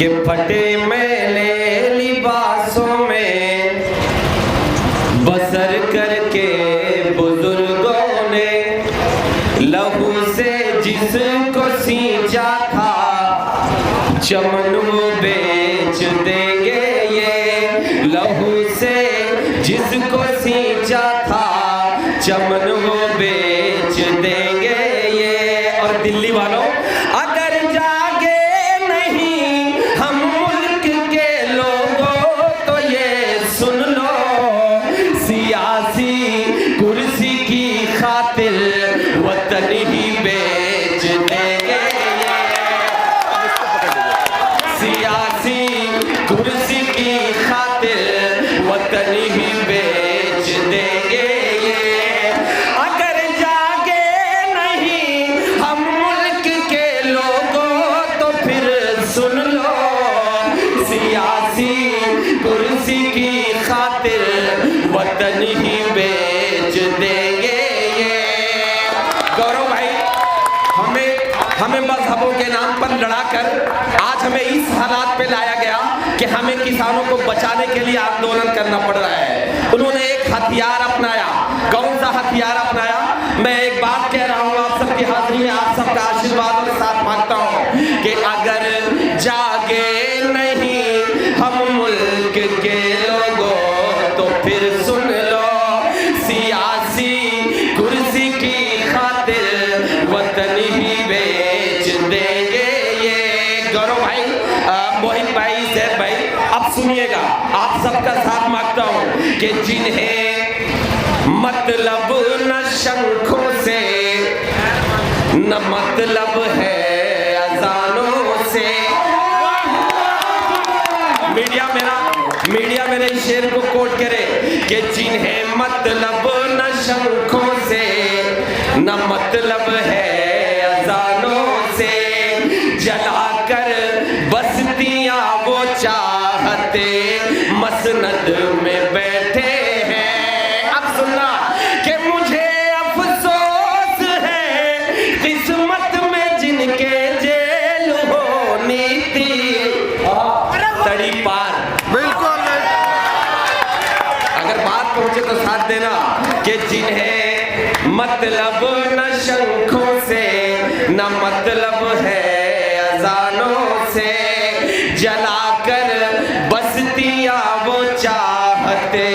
कि फटे मैले लिबासों में बसर करके बुजुर्गों ने लहू से जिसको सींचा था चमन वो बेच देंगे ये। लहू से जिसको सींचा था चमन वो बेच देंगे ये। और दिल्ली वालों, अगर जागे नहीं हम मुल्क के लोगों तो ये सुन लो, सियासी कुर्सी की खातिर वतन ही बेच देंगे ये। सियासी कुर्सी की खातिर वतन ही बेच देंगे ये। अगर जागे नहीं हम मुल्क के लोगों तो फिर सुन लो, सियासी कुर्सी की खातिर वतन ही बेच देंगे ये। गौरव भाई, हमें मजहबों के नाम पर लड़ाकर आज हमें इस हालात पे लाया गया कि हमें किसानों को बचाने के लिए आंदोलन करना पड़ रहा है। उन्होंने एक हथियार अपनाया। कौन सा हथियार अपनाया? मैं एक बात कह रहा हूँ आप सबकी हाजिरी में, आप सबका आशीर्वाद और साथ मांगता हूँ कि अगर जागे नहीं हम मुल्क के लोगों तो फिर सुन लो, सियासी कुर्सी की खातिर वतन ही बेच देंगे ये। गौरव भाई, मोहित भाई, जैद भाई, अब सुनिएगा, आप सबका साथ मांगता हूँ कि जिन्हें मतलब न शंखों से न मतलब है अजानों से। मीडिया मेरे इस शेर को कोट करे कि जिन्हें मतलब न शंखों से न मतलब है अजानों से, जलाकर बस्तियां वो चाहते मसनद में बैठे हैं। अब सुनना कि मुझे अफसोस है किस्मत में जिनके जेल होनी थी तड़ी पार। बिल्कुल अगर बात पहुंचे तो साथ देना कि जिन्हें मतलब न शंखों से न मतलब है अजानों से, जलाकर बस्तियां वो चाहते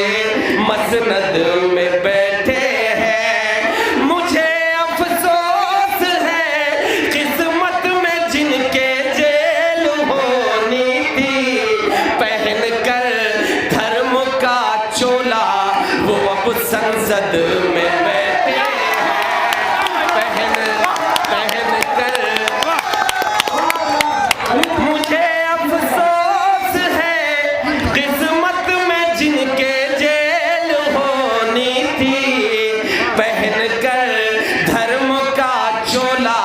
मसनद में बैठे हैं। मुझे अफसोस है किस्मत में जिनके जेल होनी थी, पहन कर धर्म का चोला वो अब संसद में बैठे हैं। पहन कर मुझे अफसोस है किस्मत में जिनके जेल होनी थी, पहन कर धर्म का चोला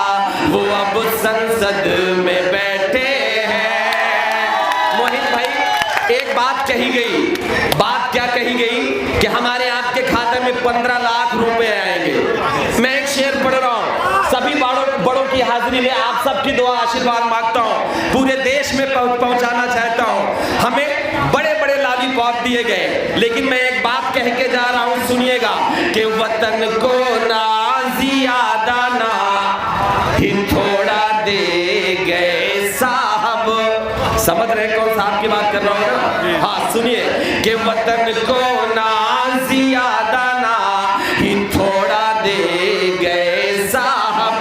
वो अब संसद में बैठे हैं। मोहित भाई, एक बात कही गई, बात क्या कही गई कि हमारे आपके खाते में 15 लाख रुपए आएंगे। मैं एक शेर पढ़ रहा हूँ, सभी बड़ों की हाजिरी में आप सबकी दुआ आशीर्वाद मांगता हूँ, पूरे देश में पहुंचाना चाहता हूँ। हमें बड़े बड़े लॉलीपॉप दिए गए, लेकिन मैं एक बात कह के जा रहा हूँ, सुनिएगा कि वतन को ना ज़ियादा ना ही थोड़ा दे गए साहब। समझ रहे कौन साहब की बात कर रहा हूँ ना? हाँ, सुनिए कि वतन को ना ज़ियादा ना ही थोड़ा दे गए साहब,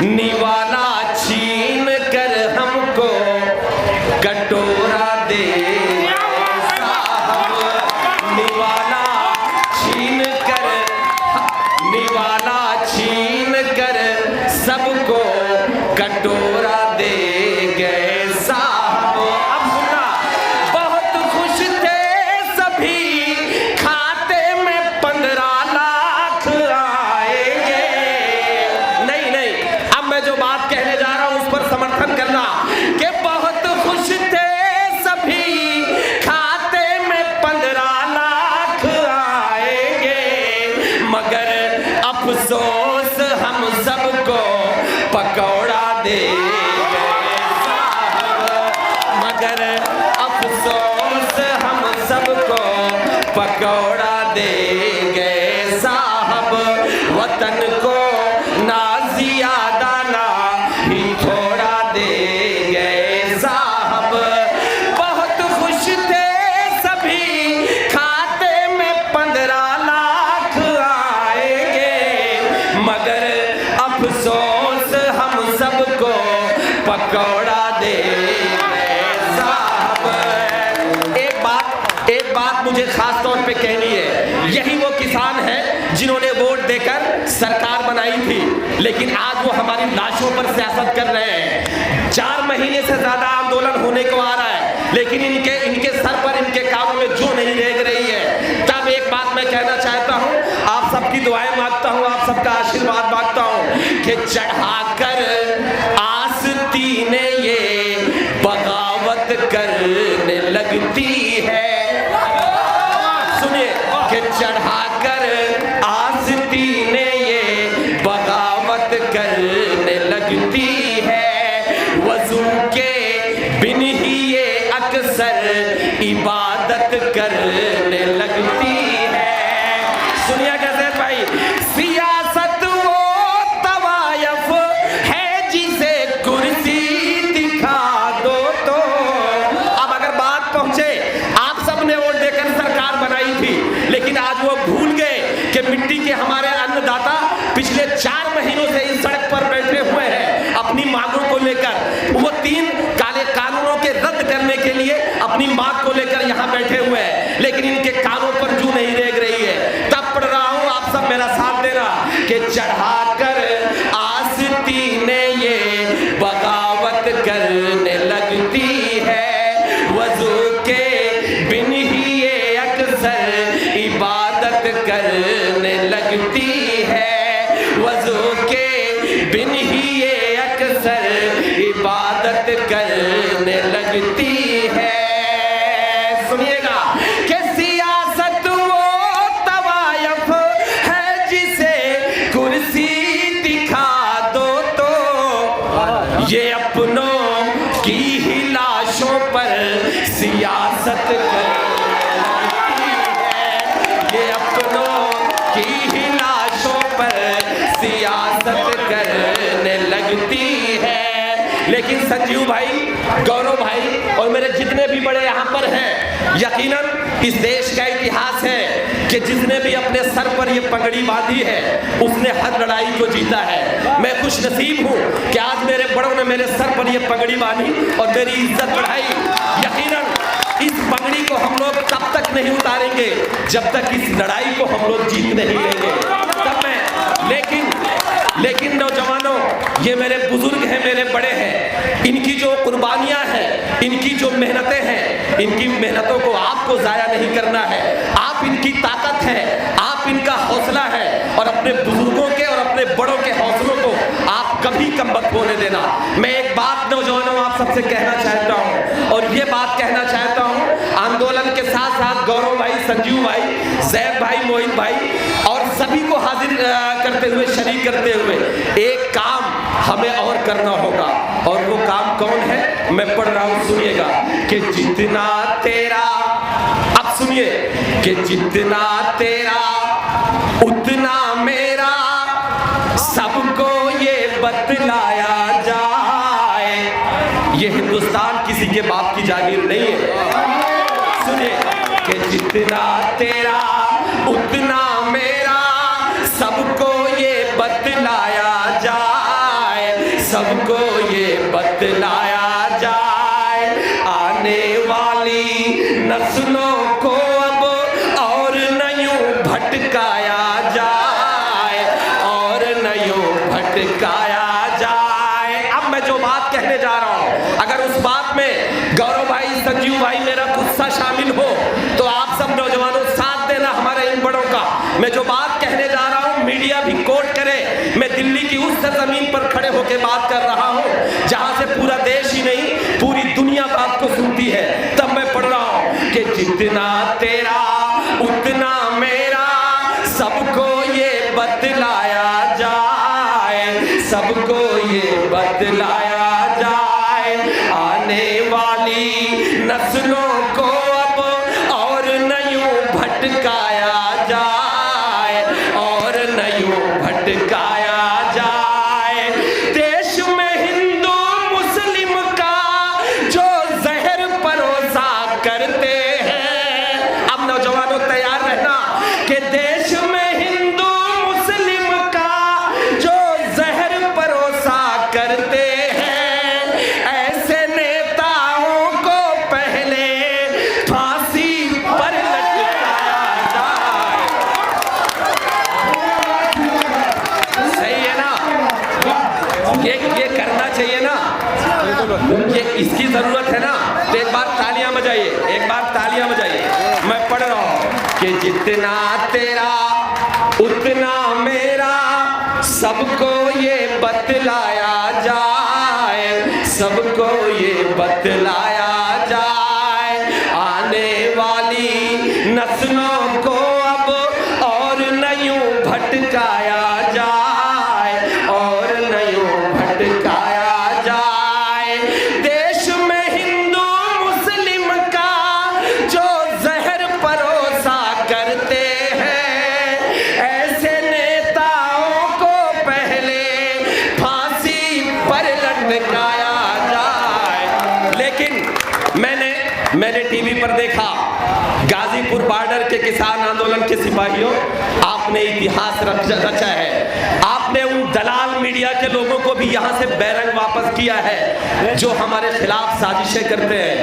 निवाला छीन कर हमको कटोरा दे साहब, निवाला छीन कर सबको कटोरा दे गए साहब। अब सुनना, बहुत खुश थे सभी खाते में 15 लाख आएंगे। नहीं, अब मैं जो बात कहने जा रहा हूं उस पर समर्थन करना कि बहुत खुश थे सभी खाते में 15 लाख आएंगे, मगर अफसोस हम सबको पकौड़ा दे गए साहब। अफसोस हम सबको पकौड़ा दे साहब। एक बात मुझे खास तौर पे कहनी है, यही वो किसान हैं जिन्होंने वोट देकर सरकार बनाई थी, लेकिन आज वो हमारी लाशों पर सियासत कर रहे हैं। 4 महीने से ज्यादा आंदोलन होने को आ रहा है, लेकिन इनके सर पर, इनके कानों में जो नहीं रेंग रही है। तब एक बात मैं कहना चाहता हूँ, आप सबकी दुआएं मांगता हूँ, आप सबका आशीर्वाद मांगता हूँ कि चढ़ाकर आस्तीन ये बगावत करने लगती है। सुनिए कि चढ़ाकर आस्तीन ये बगावत करने लगती है। वजू के बिन ही ये अक्सर इबादत करने लगती है। सुनिए कैसे भाई, सियासत वो तवायफ है जिसे कुर्सी दिखा दो तो। अब अगर बात पहुंचे, आप सबने वोट देकर सरकार बनाई थी, लेकिन आज वो भूल गए कि मिट्टी के हमारे अन्नदाता पिछले 4 महीनों से इस सड़क पर बैठे हुए हैं अपनी मांगों को लेकर। वो 3 काले कानूनों के रद्द करने के लिए अपनी मांग को लेकर यहाँ बैठे हुए हैं, लेकिन इनके कानों पर जू नहीं रेंग रही है। तब पढ़ रहा हूँ, आप सब मेरा साथ देना कि चढ़ाकर आस्तीन ये बगावत करने लगती है। वजू के बिन ही ये अक्सर इबादत करने लगती है। वजू के बिन ही ये अक्सर इबादत करने लगती है। सुनिएगा कि सियासत वो तवायफ है जिसे कुर्सी दिखा दो तो। ये अपनों की ही लाशों पर सियासत करने लगती है। ये अपनों की ही लाशों पर सियासत करने लगती है। लेकिन संजीव भाई, गौरव भाई और मेरे जितने भी बड़े यहाँ पर हैं, यकीनन इस देश का इतिहास है कि जिसने भी अपने सर पर ये पगड़ी बांधी है उसने हर लड़ाई को जीता है। मैं खुश नसीब हूँ कि आज मेरे बड़ों ने मेरे सर पर ये पगड़ी बांधी और मेरी इज्जत बढ़ाई। यकीनन इस पगड़ी को हम लोग तब तक नहीं उतारेंगे जब तक इस लड़ाई को हम लोग जीत नहीं लेंगे। तब मैं लेकिन नौजवानों, ये मेरे बुजुर्ग हैं, मेरे बड़े हैं, इनकी जो कुर्बानियां हैं, इनकी जो मेहनतें हैं, इनकी मेहनतों को आपको जाया नहीं करना है। आप इनकी ताकत हैं, आप इनका हौसला है, और अपने बुजुर्गों के और अपने बड़ों के हौसलों को आप कभी कम मत होने देना। मैं एक बात नौजवानों आप सबसे कहना चाहता हूँ, और ये बात कहना चाहता हूँ आंदोलन के साथ साथ गौरव भाई, संजीव भाई, जैद भाई, मोहित भाई और सभी को हाजिर करते हुए, शरीक करते हुए, एक काम हमें और करना होगा। और वो काम कौन है, मैं पढ़ रहा हूं, सुनिएगा कि जितना तेरा, अब सुनिए कि जितना तेरा उतना मेरा, सबको ये बतलाया जाए। ये हिंदुस्तान किसी के बाप की जागीर नहीं है। सुनिए कि जितना तेरा उतना मेरा, सबको ये बतलाया जाए, सबको ये बतलाया जाए। आने वाली नस्लों को अब और न यूं भटकाया जाए, और न यूं भटकाया जाए। अब मैं जो बात कहने जा रहा हूं, अगर उस बात में गौरव भाई, संजीव भाई मेरा गुस्सा शामिल हो तो आप सब नौजवानों साथ देना हमारे इन बड़ों का। मैं जो बात कहने जा रहा हूं मीडिया भी कोट करे, मैं दिल्ली की उस सरजमीन पर खड़े होकर बात कर रहा हूं जहां से पूरा देश ही नहीं पूरी दुनिया बात को सुनती है। तब मैं पढ़ रहा हूं कि जितना तेरा उतना मेरा, सबको ये बतलाया जाए, सबको ये बतलाया जाए। आने वाली नस्लों को अब और न यूं भटकाया जाए, और न यूं भटकाया जाए। देश में हिंदू मुस्लिम का जो जहर परोसा करते हैं, अब नौजवानों तैयार रहना कि देश में हिंदू मुस्लिम का जो जहर इसकी जरूरत है ना, तो एक बार तालियां बजाइए, एक बार तालियां बजाइए। मैं पढ़ रहा हूं कि जितना तेरा उतना मेरा, सबको ये बतलाया जाए, सबको ये बतलाया जाए, आने वाली नस्लों को अब और न यूं भटकाया जाए, और न यूं भटकाया जाए। देश में हिंदू मुस्लिम का जो जहर परोसा करते हैं, ऐसे नेताओं को पहले फांसी पर लटकाया जाए। लेकिन मैंने टीवी पर देखा, गाजीपुर बॉर्डर के किसान आंदोलन के सिपाहियों, आपने इतिहास रचा है। आपने उन दलाल मीडिया के लोगों को भी यहां से बैरंग वापस किया है जो हमारे खिलाफ साजिशें करते हैं।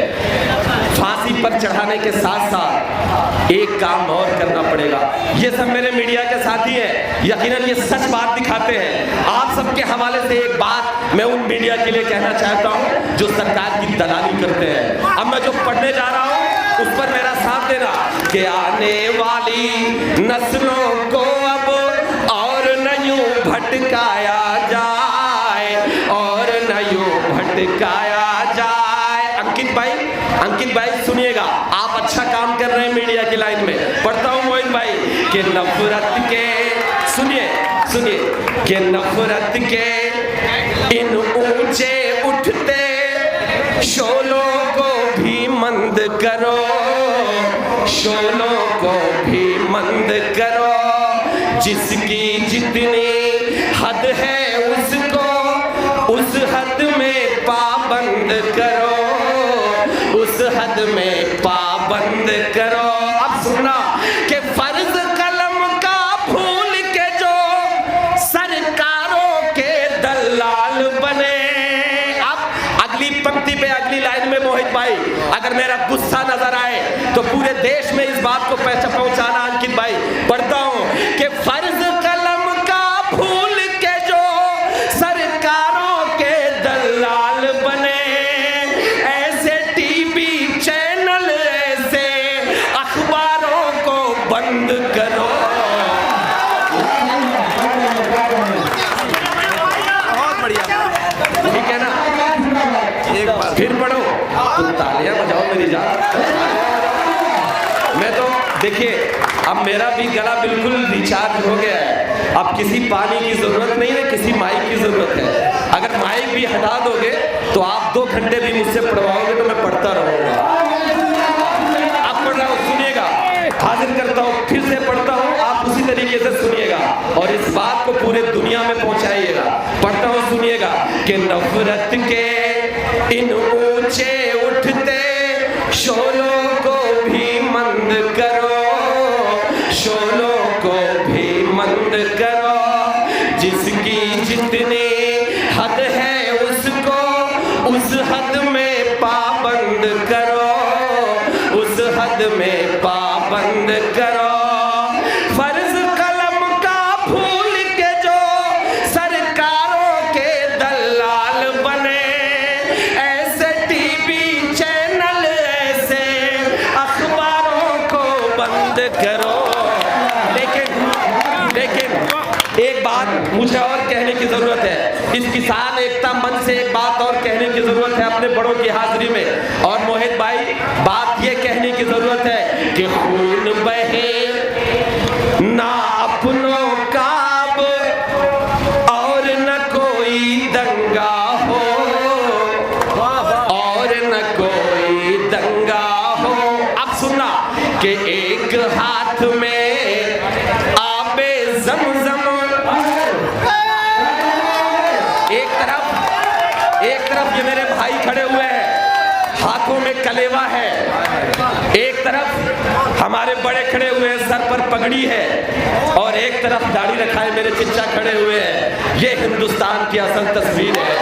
फांसी पर चढ़ाने के साथ साथ एक काम और करना पड़ेगा। ये सब मेरे मीडिया के साथी हैं, यकीनन ये सच बात दिखाते हैं। आप सबके हवाले से एक बात मैं उन मीडिया के लिए कहना चाहता हूं जो सरकार की दलाली करते हैं। अब मैं जो पढ़ने जा रहा हूं उस पर मेरा साथ देना कि आने वाली नस्लों को अब और न यूं भटकाया जाए, और न यूं भटकाया जाए। अंकित भाई सुनिएगा, आप अच्छा काम कर रहे हैं मीडिया की लाइन में। पढ़ता हूं मोहित भाई कि नफरत के, सुनिए कि नफरत के इन ऊंचे उठते शोलों को भी मंद करो, शोलों को भी मंद करो, जिसकी जितनी हद है उसको उस हद में पाबंद करो, उस हद में पाबंद करो। अब सुनना कि फर्ज कलम का भूल के जो सरकारों के दलाल बने। अगली पंक्ति पे, अगली लाइन में मोहित भाई, अगर मेरा गुस्सा नजर आए तो पूरे देश में इस बात को पहुंचाना। अंकित भाई पढ़ता हूं कि फर्ज कलम का भूल के जो सरकारों के दलाल बने, ऐसे टीवी चैनल, ऐसे अखबारों को बंद करो। बहुत बढ़िया, ठीक है ना? एक बार फिर पढ़ो तो तालियां बजाओ मेरी जान। मैं तो देखिए, अब मेरा भी गला बिल्कुल रिचार्ज हो गया है। अब किसी पानी की जरूरत नहीं है, किसी माइक की जरूरत है। अगर माइक भी हटा दोगे तो आप 2 घंटे भी मुझसे पढ़वाओगे तो मैं पढ़ता रहूंगा। अब पढ़ रहा हूं, सुनिएगा, हाजिर करता हूं, फिर से पढ़ता हूं, आप उसी तरीके से सुनिएगा और इस बात को पूरे दुनिया में पहुंचाइएगा। पढ़ता हूं, सुनिएगा कि नफरत के इन ऊंचे उठते शोलों को भी मंद करो, शोलों को भी मंद करो, जिसकी जितनी हद है उसको उस हद में पाबंद करो, उस हद में पाबंद करो। फर्ज कलम का भूल के जो सरकारों के दलाल बने, ऐसे टीवी चैनल, ऐसे अखबारों को बंद करो। लेकिन एक बात मुझे और कहने की जरूरत है। इस किसान एकता मंच से एक बात और कहने की जरूरत है अपने बड़ों की हाजिरी में। और मोहित भाई, बात ये कहने की जरूरत है कि खून बहे ना अपनों का और न कोई दंगा हो, और न कोई दंगा हो। अब सुनना कि एक हाथ में आबे ज़मज़म, एक तरफ ये मेरे भाई खड़े हुए हैं, हाथों में कलेवा है, एक तरफ हमारे बड़े खड़े हुए हैं, सर पर पगड़ी है, और एक तरफ दाढ़ी रखा है मेरे चिच्चा खड़े हुए हैं। ये हिंदुस्तान की असल तस्वीर है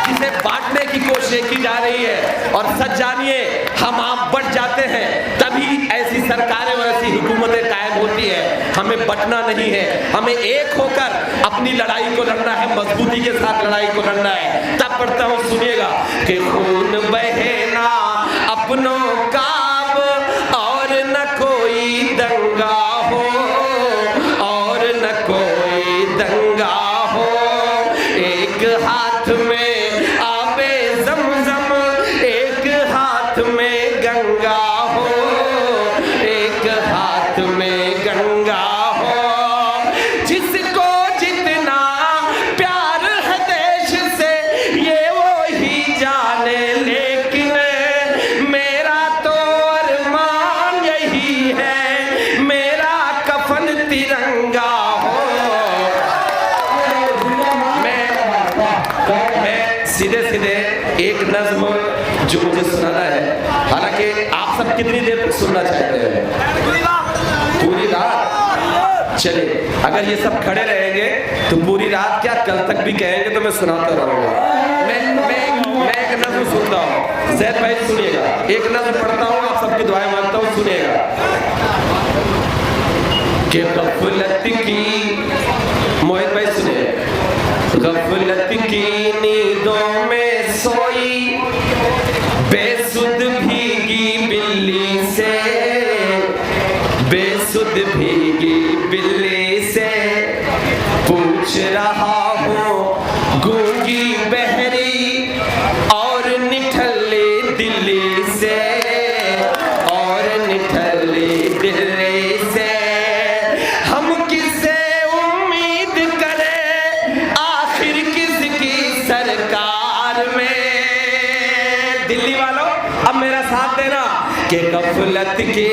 जिसे बांटने की कोशिश की जा रही है। और सच जानिए, हम आप बट जाते हैं तभी ऐसी सरकारें और ऐसी हुकूमतें कायम होती है। हमें बटना नहीं है, हमें एक होकर अपनी लड़ाई को लड़ना है, मजबूती के साथ लड़ाई को लड़ना है। तब बात पढ़ता हूँ, सुनिएगा कि खून बहना अपनों का और न कोई दंगा हो, और न कोई दंगा हो। एक हाथ में आबे ज़मज़म, एक हाथ में गंगा हो, एक हाथ में गंगा हो। जिसको जितना प्यार है देश से ये वो ही जाने, लेकिन मेरा तो अरमान यही है, मेरा कफन तिरंगा हो। मैं सीधे सीधे एक नज्म जो मुझे सुनाना है, हालांकि आप सब कितनी देर तक सुनना चाहते हैं? पूरी रात? चलिए, अगर ये सब खड़े रहेंगे तो पूरी रात क्या कल तक भी कहेंगे, तो मैं सुनाता रहूंगा। मैं एक नज्म सुनता हूँ, ज़ैद भाई सुनिएगा। एक नज्म पढ़ता हूँ, आप सबकी दुआएं मांगता हूँ, सुनिएगा। कि गफलत की, मोहित भाई सुनिए। गफलत की नींदों में सोई बेसुध भीगी बिल्ली से, बेसुध भीगी बिल्ली से पूछ रहा हूँ गूंगी बहरी और निठल्ली दिल्ली से, और निठल्ली दिल्ली से। हम किससे उम्मीद करें आखिर किसकी सरकार में? दिल्ली वालों अब मेरा साथ देना। कि गफलत की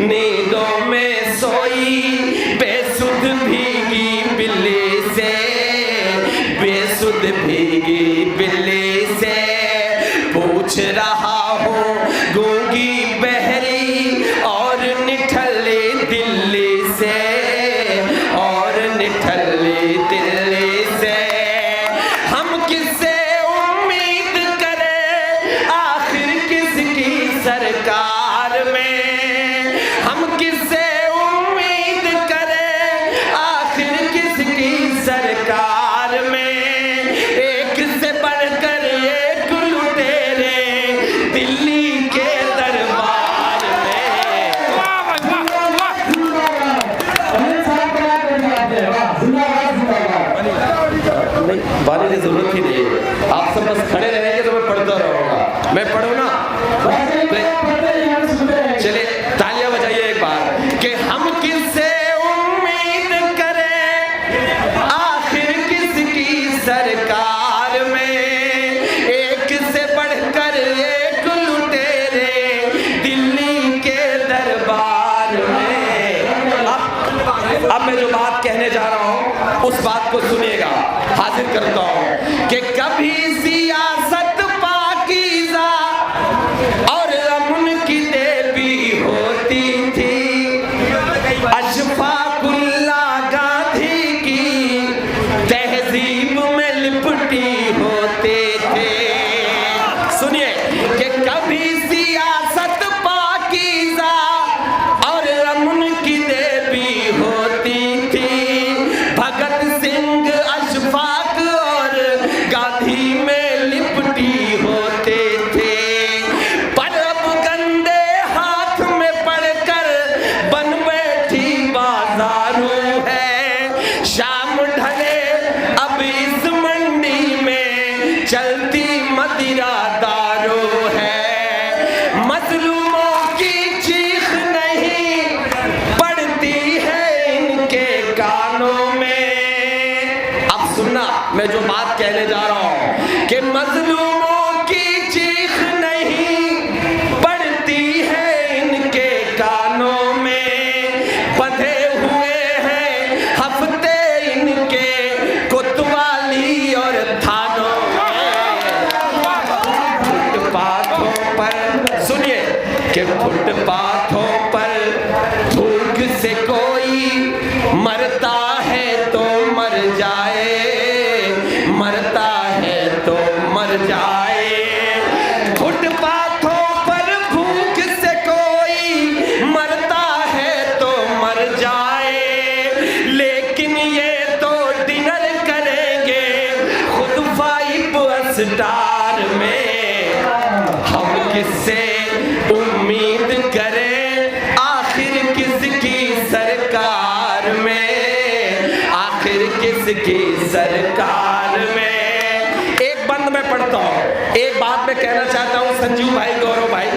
नींदों में सोई बेसुध भीगी बिल्ली से, बेसुध भीगी बिल्ली से पूछ रहा हूँ गूंगी बहरी और निठल्ली दिल्ली से, और निठल्ली दिल्ली से। हम किससे उम्मीद करें आखिर किसकी सरकार में? हम किससे उम्मीद करें आखिर किसकी सरकार में? एक से बढ़कर एक लुटेरे दिल्ली के दरबार में। नहीं, बारे की जरूरत ही नहीं है, आप सब बस खड़े रहेंगे तो मैं पढ़ता रहूंगा। मैं पढ़ू ना? चलिए तालियां बजाइए एक बार। कि हम किससे उम्मीद करें आखिर किसकी सरकार में? एक से बढ़कर एक लुटेरे दिल्ली के दरबार में। अब मैं जो बात कहने जा रहा हूं उस बात को सुनिएगा, हाजिर करता हूं। कि कभी सियासत पाकीज़ा और अमन की देवी होती थी, अशफाकुल्लाह गांधी की तहजीब में लिपटी होते थे। सुनिए कि कभी सियासत पाकीज़ा और अमन की देवी होती थी, भगत सिंह अशफाक और गांधी में लिपटी होते थे। पर अब गंदे हाथ में पड़कर बन बैठी बाजारू है। शाम ढले अब इस मंडी में चलती मदिरा दारू है। मजलूमों की चीख नहीं पड़ती है इनके कानों में। अब सुनना, मैं जो बात कहने जा रहा हूं कि मजलूमों की चीख नहीं पड़ती है इनके कानों में। बंधे हुए हैं हफ्ते इनके कोतवाली और थानों में। फुटपाथों पर, सुनिए कि फुटपाथों पर भूख से कोई मरता है तो मर जाए, मरता है तो मर जाए। फुटपाथों पर भूख से कोई मरता है तो मर जाए, लेकिन ये तो डिनर करेंगे खुद 5 स्टार में, हम किससे उम्मीद करें आखिर किसकी सरकार में, आखिर किसकी सरकार में। एक बंद में पढ़ता हूँ, एक बात मैं कहना चाहता हूँ संजीव भाई, गौरव भाई,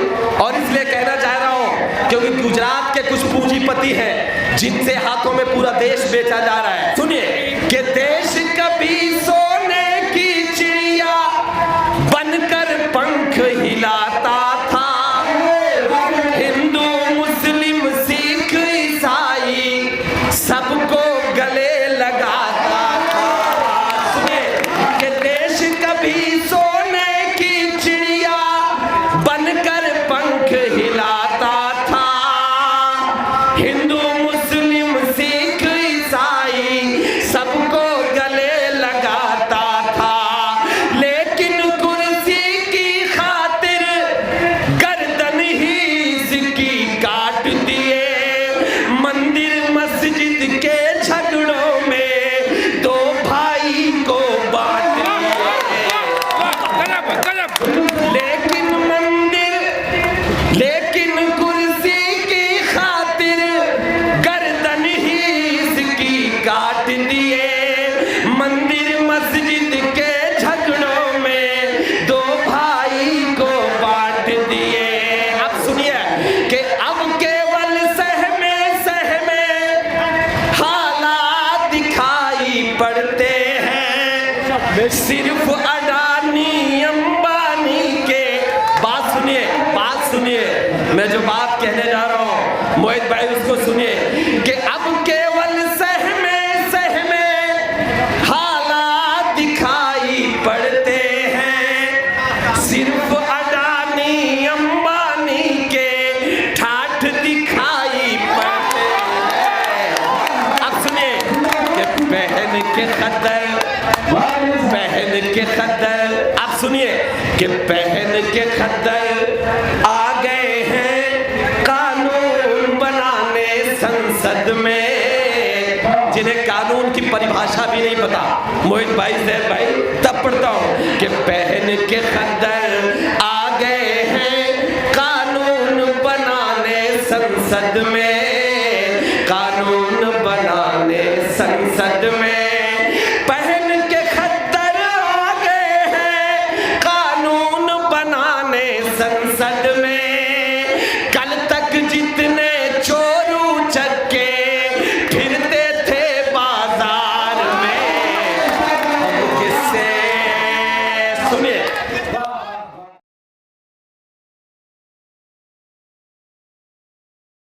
और इसलिए कहना चाह रहा हूँ क्योंकि गुजरात के कुछ पूंजीपति हैं जिनसे हाथों में पूरा देश बेचा जा रहा है। सुनिए कि देश कभी सोने की चिड़िया बनकर पंख हिलाता था, हिंदू मुस्लिम सिख ईसाई सबको गले लगाता था। सुनिए कि देश कभी सोने की चिड़िया बनकर पंख हिलाता था, हिंदू मुस्लिम सिख ईसाई सबको गले लगाता था, लेकिन कुर्सी की खातिर गर्दन ही इसकी काट दिए, मंदिर मस्जिद के झगड़ों में दो भाई को बांट दिए, लेकिन कुर्सी की खातिर गर्दन ही इसकी काट दिए, मंदिर मस्जिद के झगड़ों में दो भाई को बांट दिए। अब सुनिए कि अब केवल सहमे सहमे हालात दिखाई पड़ते हैं, सिर्फ अडानी अंबानी के। बात सुनिए, बात सुनिए, मैं जो बात कहने जा रहा हूं मोहित भाई उसको सुनिए कि अब केवल सहमे सहमे हालात दिखाई पड़ते हैं, सिर्फ अडानी अंबानी के ठाठ दिखाई पड़ते हैं। अब सुनिए कि पहन के खद्दर, पहन के खद्दर, अब सुनिए कि पहन के खद्दर आ गए हैं कानून बनाने संसद में, जिन्हें कानून की परिभाषा भी नहीं पता। मोहित भाई, जैद भाई, तब पढ़ता हूं कि पहन के खद्दर आ गए हैं कानून बनाने संसद में, कानून बनाने संसद में। पहन के खद्दर आ गए हैं कानून बनाने संसद में, कल तक जितने चोरू चक्के फिरते थे बाजार में, हम किससे, सुनिए